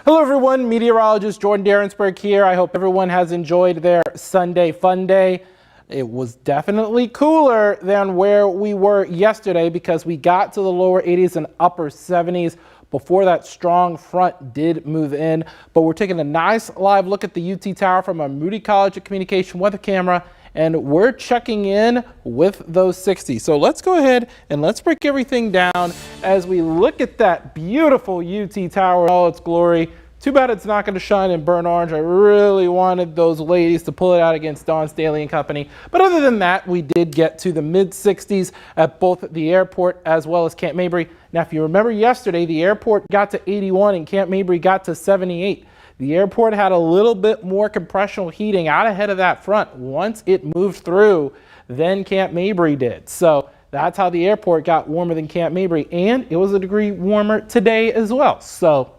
Hello everyone, meteorologist Jordan Darrensburg here. I hope everyone has enjoyed their Sunday fun day. It was definitely cooler than where we were yesterday because we got to the lower 80s and upper 70s before that strong front did move in. But we're taking a nice live look at the UT Tower from a Moody College of Communication weather camera, and we're checking in with those 60s. So let's go ahead and let's break everything down as we look at that beautiful UT Tower in all its glory. Too bad it's not going to shine in burnt orange. I really wanted those ladies to pull it out against Dawn Staley and company. But other than that, we did get to the mid 60s at both the airport as well as Camp Mabry. Now, if you remember yesterday, the airport got to 81 and Camp Mabry got to 78. The airport had a little bit more compressional heating out ahead of that front once it moved through than Camp Mabry did. So that's how the airport got warmer than Camp Mabry, and it was a degree warmer today as well. So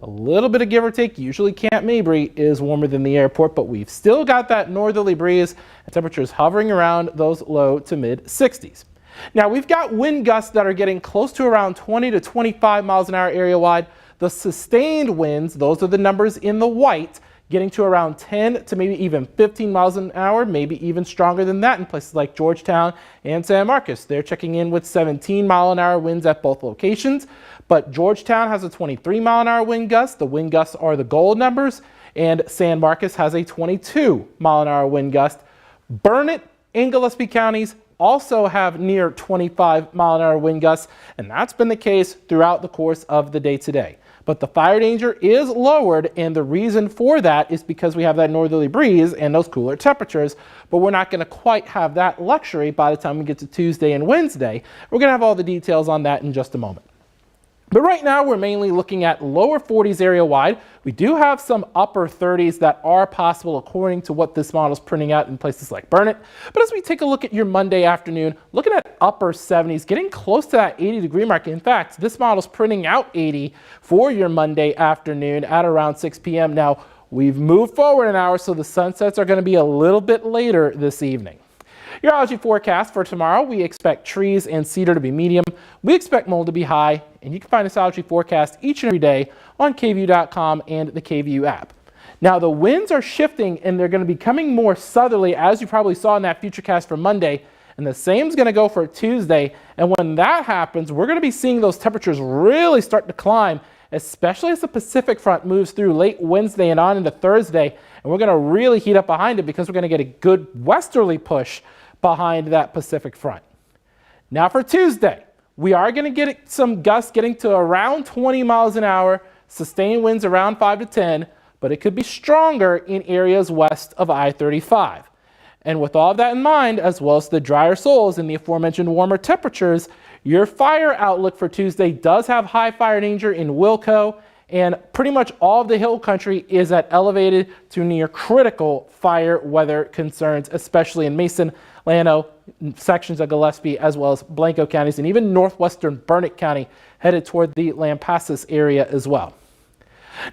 a little bit of give or take. Usually Camp Mabry is warmer than the airport, but we've still got that northerly breeze and temperatures hovering around those low to mid 60s. Now we've got wind gusts that are getting close to around 20 to 25 miles an hour area wide. The sustained winds, those are the numbers in the white, getting to around 10 to maybe even 15 miles an hour, maybe even stronger than that in places like Georgetown and San Marcos. They're checking in with 17 mile an hour winds at both locations, but Georgetown has a 23 mile an hour wind gust. The wind gusts are the gold numbers, and San Marcos has a 22 mile an hour wind gust. Burnett and Gillespie counties also have near 25 mile an hour wind gusts, and that's been the case throughout the course of the day today. But the fire danger is lowered, and the reason for that is because we have that northerly breeze and those cooler temperatures, but we're not going to quite have that luxury by the time we get to Tuesday and Wednesday. We're going to have all the details on that in just a moment. But right now we're mainly looking at lower 40s area wide. We do have some upper 30s that are possible according to what this model is printing out in places like Burnett. But as we take a look at your Monday afternoon, looking at upper 70s, getting close to that 80 degree mark. In fact, this model is printing out 80 for your Monday afternoon at around 6 p.m. Now, we've moved forward an hour, so the sunsets are going to be a little bit later this evening. Your allergy forecast for tomorrow, we expect trees and cedar to be medium. We expect mold to be high, and you can find this allergy forecast each and every day on KVUE.com and the KVUE app. Now, the winds are shifting, and they're going to be coming more southerly, as you probably saw in that futurecast for Monday, and the same is going to go for Tuesday. And when that happens, we're going to be seeing those temperatures really start to climb, especially as the Pacific front moves through late Wednesday and on into Thursday. And we're going to really heat up behind it because we're going to get a good westerly push behind that Pacific front. Now for Tuesday, we are going to get some gusts getting to around 20 miles an hour, sustained winds around 5 to 10, but it could be stronger in areas west of I-35. And with all of that in mind, as well as the drier soils and the aforementioned warmer temperatures, your fire outlook for Tuesday does have high fire danger in Wilco, and pretty much all of the hill country is at elevated to near critical fire weather concerns, especially in Mason, Llano, sections of Gillespie, as well as Blanco counties, and even northwestern Burnett County headed toward the Lampasas area as well.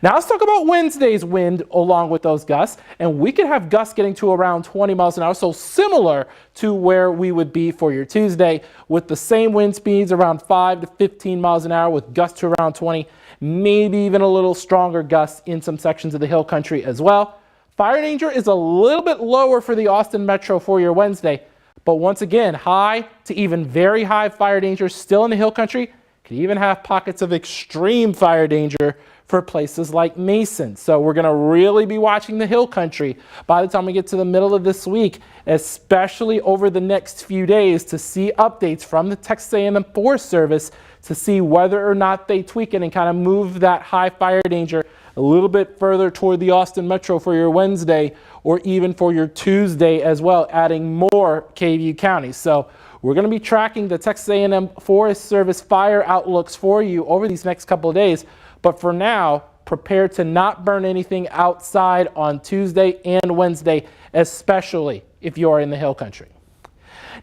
Now let's talk about Wednesday's wind along with those gusts, and we could have gusts getting to around 20 miles an hour, so similar to where we would be for your Tuesday, with the same wind speeds around 5 to 15 miles an hour with gusts to around 20, maybe even a little stronger gusts in some sections of the hill country as well. Fire danger is a little bit lower for the Austin Metro for your Wednesday, but once again, high to even very high fire danger still in the hill country. Could even have pockets of extreme fire danger for places like Mason. So we're going to really be watching the hill country by the time we get to the middle of this week, especially over the next few days, to see updates from the Texas A&M Forest Service to see whether or not they tweak it and kind of move that high fire danger a little bit further toward the Austin Metro for your Wednesday, or even for your Tuesday as well, adding more KVUE counties. So we're going to be tracking the Texas A&M Forest Service fire outlooks for you over these next couple of days. But for now, prepare to not burn anything outside on Tuesday and Wednesday, especially if you are in the hill country.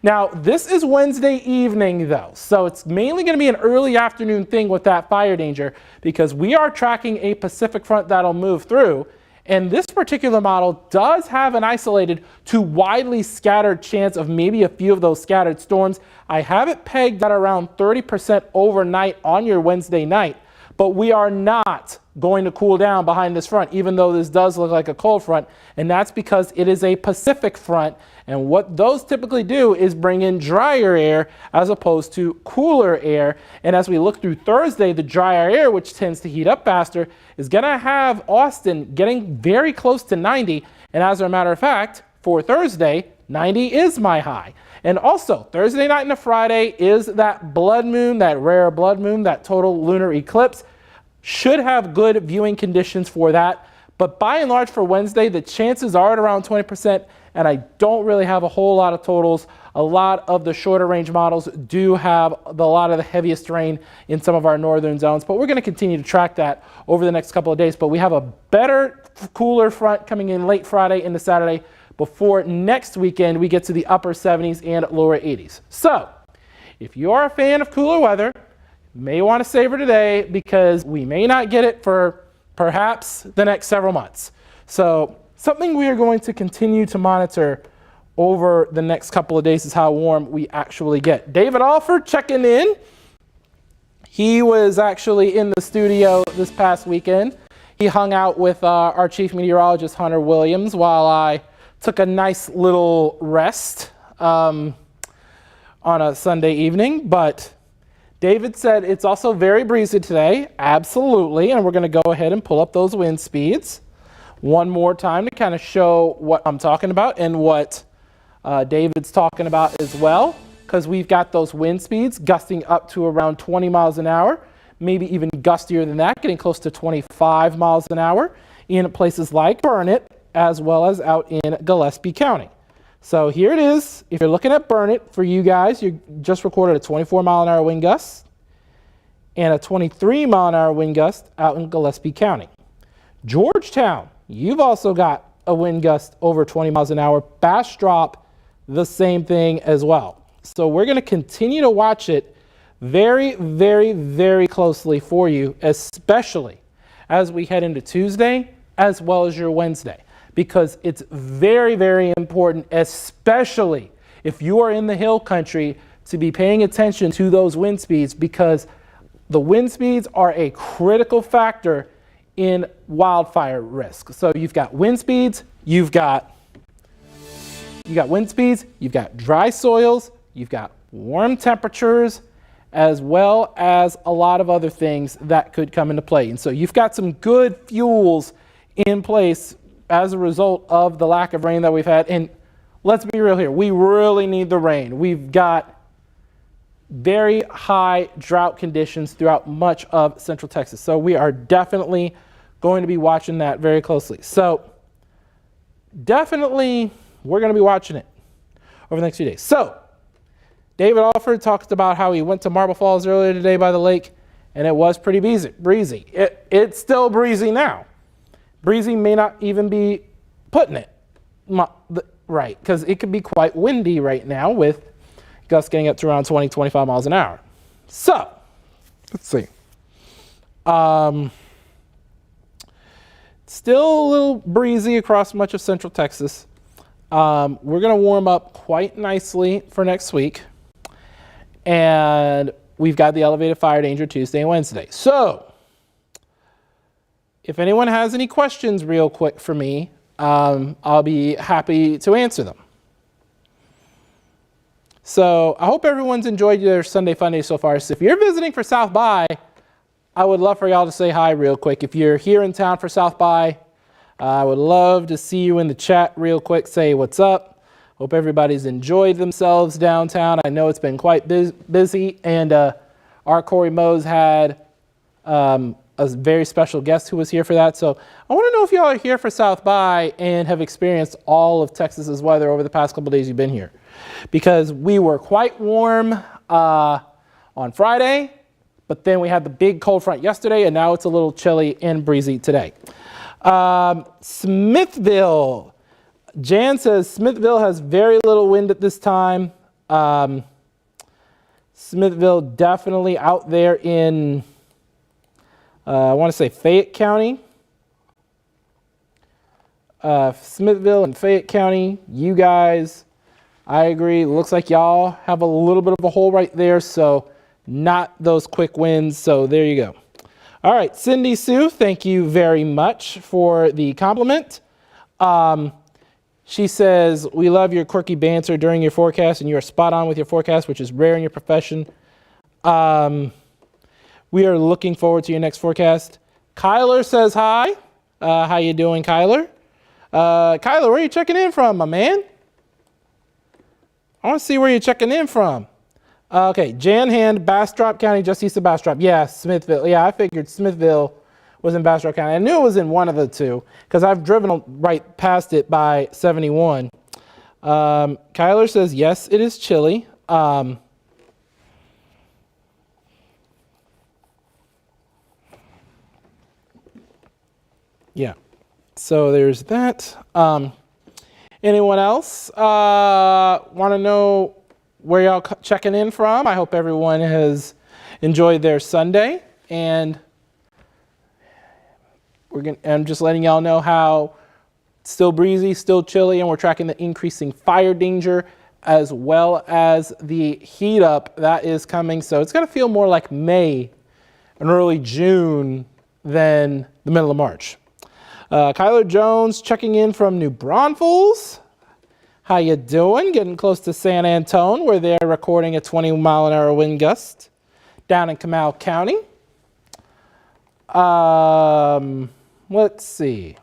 Now, this is Wednesday evening, though, so it's mainly going to be an early afternoon thing with that fire danger because we are tracking a Pacific front that'll move through. And this particular model does have an isolated to widely scattered chance of maybe a few of those scattered storms. I have it pegged at around 30% overnight on your Wednesday night. but we are not going to cool down behind this front, even though this does look like a cold front, and that's because it is a Pacific front, and what those typically do is bring in drier air as opposed to cooler air. And as we look through Thursday, the drier air, which tends to heat up faster, is going to have Austin getting very close to 90, and as a matter of fact, for Thursday, 90 is my high. And also, Thursday night into Friday is that blood moon, that rare blood moon, that total lunar eclipse. Should have good viewing conditions for that. But by and large for Wednesday, the chances are at around 20%, and I don't really have a whole lot of totals. A lot of the shorter range models do have a lot of the heaviest rain in some of our northern zones, but we're going to continue to track that over the next couple of days. But we have a better, cooler front coming in late Friday into Saturday before next weekend we get to the upper 70s and lower 80s. So if you are a fan of cooler weather, you may want to savor today because we may not get it for perhaps the next several months. So something we are going to continue to monitor over the next couple of days is how warm we actually get. David Alford checking in. He was actually in the studio this past weekend. He hung out with our chief meteorologist, Hunter Williams, while I took a nice little rest on a Sunday evening. But David said it's also very breezy today. Absolutely. And we're going to go ahead and pull up those wind speeds one more time to kind of show what I'm talking about and what David's talking about as well, because we've got those wind speeds gusting up to around 20 miles an hour, maybe even gustier than that, getting close to 25 miles an hour in places like Burnett, as well as out in Gillespie County. So here it is. If you're looking at Burnett, for you guys, you just recorded a 24 mile an hour wind gust and a 23 mile an hour wind gust out in Gillespie County. Georgetown, you've also got a wind gust over 20 miles an hour. Bastrop, the same thing as well. So we're going to continue to watch it very, very, very closely for you, especially as we head into Tuesday as well as your Wednesday, because it's very, very important, especially if you are in the hill country, to be paying attention to those wind speeds, because the wind speeds are a critical factor in wildfire risk. So you've got wind speeds, you've got wind speeds, you've got dry soils, you've got warm temperatures, as well as a lot of other things that could come into play. And so you've got some good fuels in place as a result of the lack of rain that we've had. And let's be real here, we really need the rain. We've got very high drought conditions throughout much of Central Texas. So we are definitely going to be watching that very closely. So definitely we're going to be watching it over the next few days. So David Alford talked about how he went to Marble Falls earlier today by the lake, and it was pretty breezy. It's still breezy now. Breezy may not even be putting it right, because it could be quite windy right now with gusts getting up to around 20, 25 miles an hour. So let's see. Still a little breezy across much of Central Texas. We're going to warm up quite nicely for next week. And we've got the elevated fire danger Tuesday and Wednesday. So if anyone has any questions real quick for me, I'll be happy to answer them. So I hope everyone's enjoyed their Sunday Fun Day so far. So if you're visiting for South by, I would love for y'all to say hi real quick. If you're here in town for South by, I would love to see you in the chat real quick. Say what's up. Hope everybody's enjoyed themselves downtown. I know it's been quite busy, and our Corey Mose had a very special guest who was here for that. So I want to know if y'all are here for South by and have experienced all of Texas's weather over the past couple days you've been here, because we were quite warm on Friday, but then we had the big cold front yesterday, and now it's a little chilly and breezy today. Smithville. Jan says Smithville has very little wind at this time. Smithville definitely out there in, I want to say Fayette County. Smithville and Fayette County, you guys, I agree. Looks like y'all have a little bit of a hole right there, so not those quick winds. So there you go. All right, Cindy Sue, thank you very much for the compliment. She says, we love your quirky banter during your forecast, and you are spot on with your forecast, which is rare in your profession. We are looking forward to your next forecast. Kyler says hi. How you doing, Kyler? Kyler, where are you checking in from, my man? I want to see where you're checking in from. Okay, Jan Hand, Bastrop County, just east of Bastrop. Yeah, Smithville. Yeah, I figured Smithville was in Bastrop County. I knew it was in one of the two because I've driven right past it by 71. Kyler says, yes, it is chilly. Yeah, so there's that. Anyone else want to know where y'all checking in from? I hope everyone has enjoyed their Sunday, and I'm just letting y'all know how it's still breezy, still chilly, and we're tracking the increasing fire danger as well as the heat up that is coming. So it's going to feel more like May and early June than the middle of March. Kyler Jones checking in from New Braunfels. How you doing? Getting close to San Antone, where they're recording a 20-mile-an-hour wind gust down in Comal County. Let's see.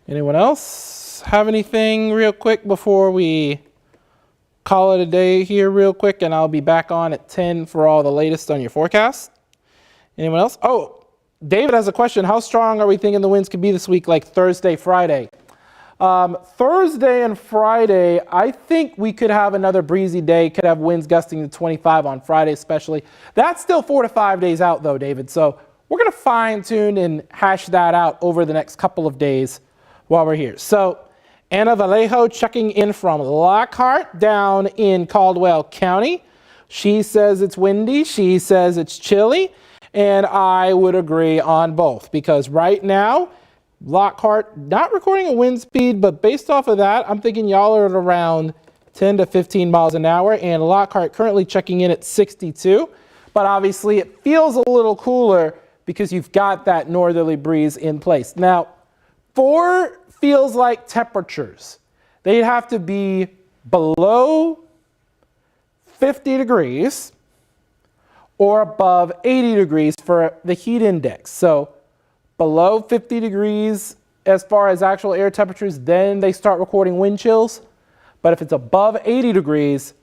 Anyone else have anything real quick before we call it a day here real quick, and I'll be back on at 10 for all the latest on your forecast. Anyone else? Oh, David has a question. How strong are we thinking the winds could be this week, like Thursday, Friday? Thursday and Friday, I think we could have another breezy day, could have winds gusting to 25 on Friday especially. That's still 4 to 5 days out though, David. So we're going to fine tune and hash that out over the next couple of days while we're here. So Anna Vallejo checking in from Lockhart down in Caldwell County. She says it's windy. She says it's chilly. And I would agree on both because right now, Lockhart not recording a wind speed, but based off of that, I'm thinking y'all are at around 10 to 15 miles an hour, and Lockhart currently checking in at 62. But obviously it feels a little cooler because you've got that northerly breeze in place. Now, for feels like temperatures, they'd have to be below 50 degrees or above 80 degrees for the heat index. So below 50 degrees as far as actual air temperatures, then they start recording wind chills. But if it's above 80 degrees,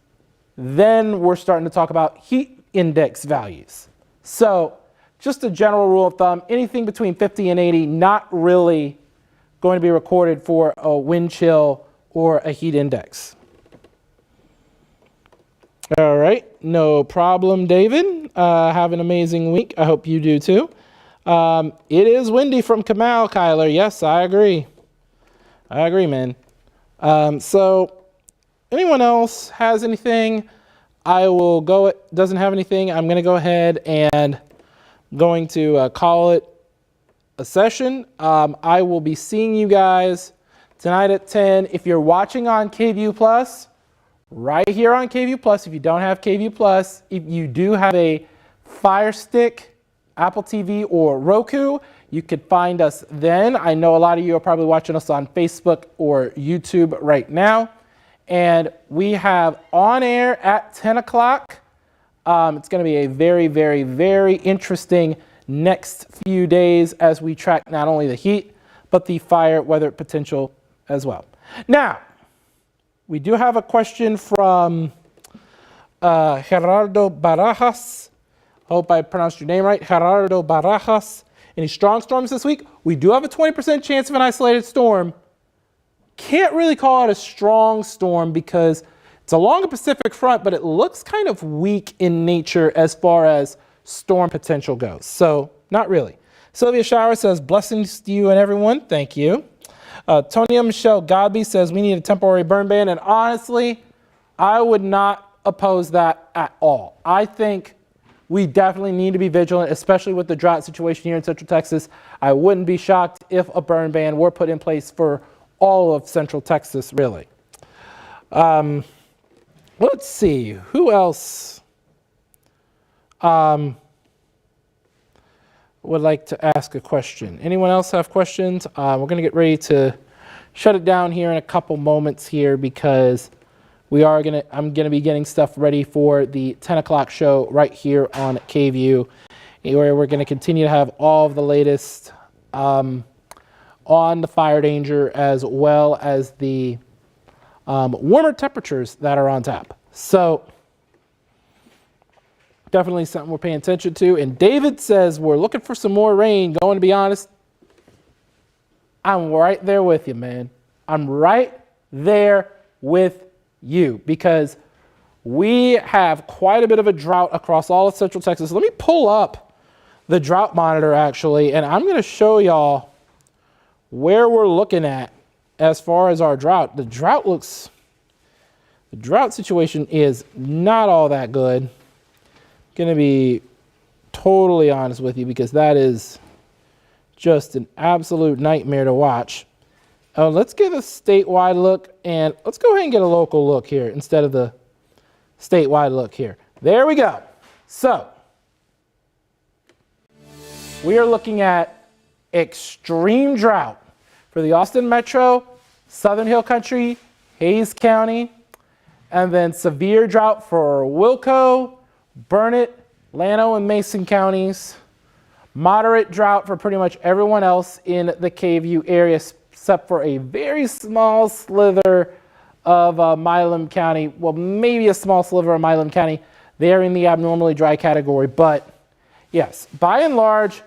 then we're starting to talk about heat index values. So just a general rule of thumb, anything between 50 and 80, not really going to be recorded for a wind chill or a heat index. All right, no problem, David. Have an amazing week. I hope you do too. It is windy from Comal, Kyler. Yes, I agree. I agree, man. So anyone else has anything? I will go. It doesn't have anything. I'm going to go ahead and going to call it a session. I will be seeing you guys tonight at 10. If you're watching on KVUE Plus, right here on KVUE Plus. If you don't have KVUE Plus, if you do have a Fire Stick, Apple TV, or Roku, you could find us then. I know a lot of you are probably watching us on Facebook or YouTube right now. And we have on air at 10 o'clock. It's going to be a very, very, very interesting next few days as we track not only the heat, but the fire weather potential as well. Now, we do have a question from Gerardo Barajas. Hope I pronounced your name right. Gerardo Barajas. Any strong storms this week? We do have a 20% chance of an isolated storm. Can't really call it a strong storm because it's along the Pacific front, but it looks kind of weak in nature as far as storm potential goes. So not really. Sylvia Shower says, blessings to you and everyone. Thank you. Tonya Michelle Godby says we need a temporary burn ban, and honestly, I would not oppose that at all. I think we definitely need to be vigilant, especially with the drought situation here in Central Texas. I wouldn't be shocked if a burn ban were put in place for all of Central Texas, really. Let's see, who else would like to ask a question? Anyone else have questions? We're going to get ready to shut it down here in a couple moments here because I'm going to be getting stuff ready for the 10 o'clock show right here on KVUE, where we're going to continue to have all of the latest on the fire danger as well as the warmer temperatures that are on tap. So definitely something we're paying attention to. And David says we're looking for some more rain. Going to be honest, I'm right there with you, man. I'm right there with you because we have quite a bit of a drought across all of Central Texas. Let me pull up the drought monitor actually, and I'm going to show y'all where we're looking at as far as our drought. The drought situation is not all that good. Going to be totally honest with you because that is just an absolute nightmare to watch. Let's get a statewide look, and let's go ahead and get a local look here instead of the statewide look here. There we go. So we are looking at extreme drought for the Austin Metro, Southern Hill Country, Hayes County, and then severe drought for Wilco, Burnett, Llano, and Mason counties. Moderate drought for pretty much everyone else in the KVUE area, except for a very small slither of Milam County. Well, maybe a small sliver of Milam County. They're in the abnormally dry category. But yes, by and large,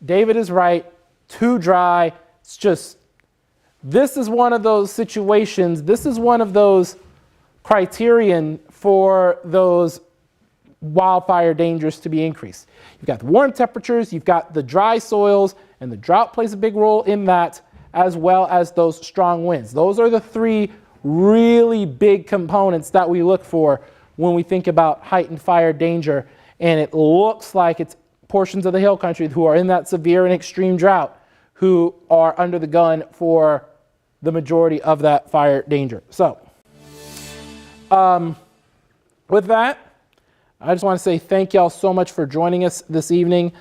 David is right. Too dry. It's just, this is one of those situations. This is one of those criterion for those wildfire dangers to be increased. You've got the warm temperatures, you've got the dry soils, and the drought plays a big role in that, as well as those strong winds. Those are the three really big components that we look for when we think about heightened fire danger. And it looks like it's portions of the hill country who are in that severe and extreme drought who are under the gun for the majority of that fire danger. So with that, I just want to say thank y'all so much for joining us this evening.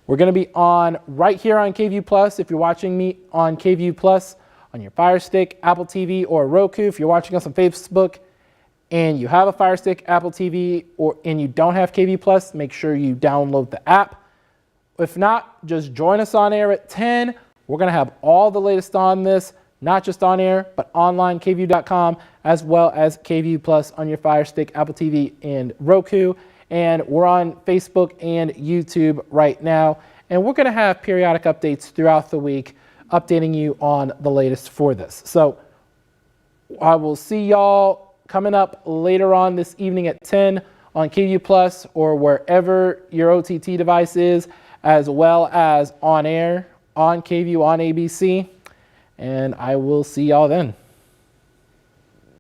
We're going to be on right here on KVUE Plus. If you're watching me on KVUE Plus on your Fire Stick, Apple TV, or Roku. If you're watching us on Facebook and you have a Fire Stick, Apple TV, and you don't have KVUE Plus, make sure you download the app. If not, just join us on air at 10. We're going to have all the latest on this, not just on air, but online, KVUE.com, as well as KVUE Plus on your Fire Stick, Apple TV, and Roku. And we're on Facebook and YouTube right now. And we're going to have periodic updates throughout the week, updating you on the latest for this. So I will see y'all coming up later on this evening at 10 on KVUE Plus or wherever your OTT device is, as well as on air, on KVUE, on ABC. And I will see y'all then.